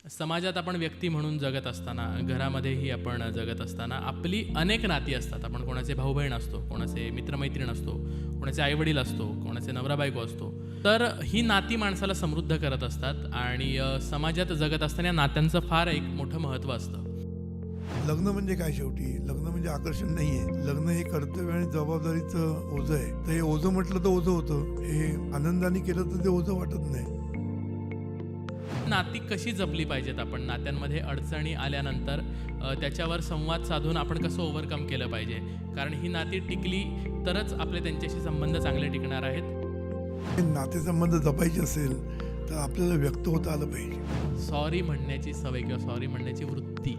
समाजात आपण व्यक्ती म्हणून जगत असताना, घरामध्येही आपण जगत असताना आपली अनेक नाती असतात. आपण कोणाचे भाऊ बहीण असतो, कोणाचे मित्रमैत्रीण असतो, कोणाचे आईवडील असतो, कोणाचे नवरा बायको असतो. तर ही नाती माणसाला समृद्ध करत असतात आणि समाजात जगत असताना या नात्यांचं फार एक मोठं महत्त्व असतं. लग्न म्हणजे काय? शेवटी लग्न म्हणजे आकर्षण नाहीये. लग्न हे कर्तव्य आणि जबाबदारीचं ओझं आहे. तर हे ओझं म्हटलं तर ओझं होतं, हे आनंदाने केलं तर ते ओझं वाटत नाही. नाती कशी जपली पाहिजेत आपण? नात्यांमध्ये अडचणी आल्यानंतर त्याच्यावर संवाद साधून आपण कसं ओव्हरकम केलं पाहिजे? कारण ही नाती टिकली तरच आपले त्यांच्याशी संबंध चांगले टिकणार आहेत. हे नातेसंबंध जपायचे असेल तर आपल्याला व्यक्त होता आलं पाहिजे. सॉरी म्हणण्याची सवय किंवा सॉरी म्हणण्याची वृत्ती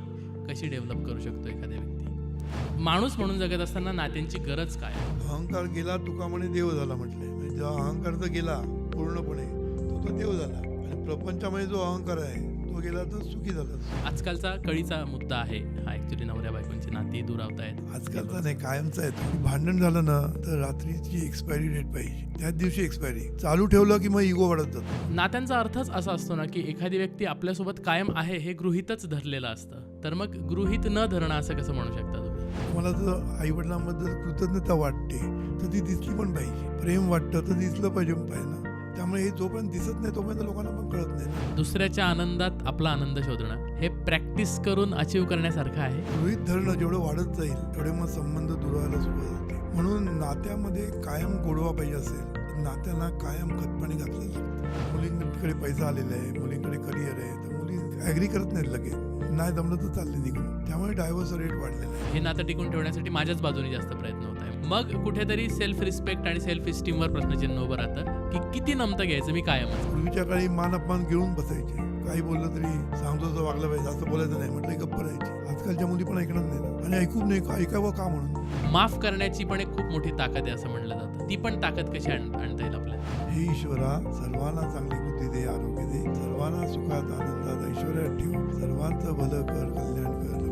कशी डेव्हलप करू शकतो एखाद्या व्यक्ती? माणूस म्हणून जगत असताना नात्यांची गरज काय? अहंकार गेला तुका म्हणे देव झाला म्हटलंय. म्हणजे जेव्हा अहंकार जर गेला पूर्णपणे तो देव झाला. आणि प्रपंचामध्ये जो अहंकार आहे तो गेला तर सुखी झाला. आजकालचा कळीचा मुद्दा आहे हा. ॲक्च्युली नवऱ्या बायकोंची नाती दुरावत आहेत. आजकालचा नाही, कायमचा आहे. भांडण झालं ना तर रात्रीची एक्सपायरी डेट पाहिजे, त्याच दिवशी एक्सपायरी. चालू ठेवलं की मग इगो वाढत जातो. नात्यांचा अर्थच असा असतो ना की एखादी व्यक्ती आपल्यासोबत कायम आहे हे गृहीतच धरलेलं असतं. तर मग गृहीत न धरणं असं कसं म्हणू शकता तुम्ही? मला जर आईवडिलांबद्दल कृतज्ञता वाटते तर ती दिसली पण पाहिजे. प्रेम वाटतं तर दिसलं पाहिजे ना. त्यामुळे हे जोपर्यंत दिसत नाही तोपर्यंत लोकांना पण कळत नाही. दुसऱ्याच्या आनंदात आपला आनंद शोधणं हे प्रॅक्टिस करून अचीव करण्यासारखं आहे. गृहीत धरणं जेवढं वाढत जाईल तेवढे मग संबंध दुरावायला सुरुवात होते. म्हणून नात्यामध्ये कायम गोडवा पाहिजे असेल तर नात्यांना कायम खतपाणी घातलं लागतं. मुलींकडे पैसा आलेला आहे, मुलींकडे करिअर आहे, तर मुली ॲग्री करत नाहीत लगेच. नाही जमलं तर चालले निघून. त्यामुळे डायव्हर्स रेट वाढलेला आहे. हे नातं टिकून ठेवण्यासाठी माझ्याच बाजूने जास्त प्रयत्न होत आहे. मग कुठेतरी सेल्फ रिस्पेक्ट आणि सेल्फ इस्टीमवर प्रश्नचिन्ह उभं राहतं की किती नमतं घ्यायचं मी कायम. पूर्वीच्या काळी मान अपमान घेऊन बसायचे. काही बोललं तरी सांगतो तर वागलं पाहिजे, असं बोलायचं नाही म्हटलं गप्प राहायची. आजकालच्या मुली पण ऐकणार नाही ना. आणि ऐकूच नाही, ऐकावं का म्हणून. माफ करण्याची पण एक खूप मोठी ताकद आहे असं म्हणलं जातं. ती पण ताकद कशी आणता येईल आपल्याला? हे ईश्वरा सर्वांना चांगली बुद्धी दे, आरोग्य दे, सर्वांना सुखात आनंदात ऐश्वर्यात ठेव, सर्वांचं भलं कर, कल्याण कर.